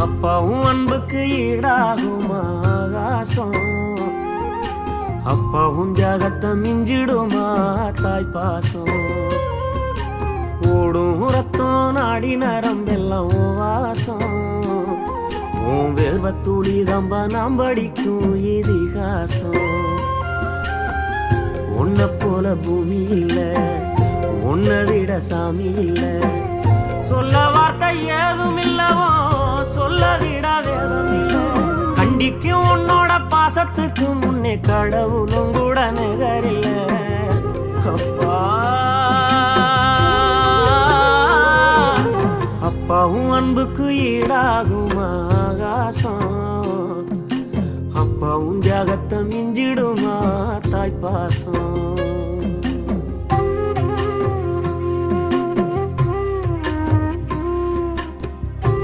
அப்பாவும் அன்புக்கு ஈடாகுமா ஆகாசம், அப்பாவும் தியாகத்தை மிஞ்சிடுமா தாய் பாசம். ஓடும் ரத்தம் நாடி நரம்பெல்லாம் ஓ வாசம், உன் வேர்வத்தூளி தம்ப நாம் படிக்கும் இதிகாசம். உன்னை போல பூமி இல்ல, உன்னை விட சாமி இல்ல, சொல்ல வார்த்தை ஏதும் இல்லவோ சொல்ல விட வேதம் இல்ல. கண்டிக்கும் உன்னோட பாசத்துக்கு முன்னே கடவுளும் கூட நிகரில்ல. அப்பா அப்பாவும் அன்புக்கு ஈடாகுமா ஆகாசம், அப்பாவும் தியாகத்தை மிஞ்சிடுமா தாய் பாசம்.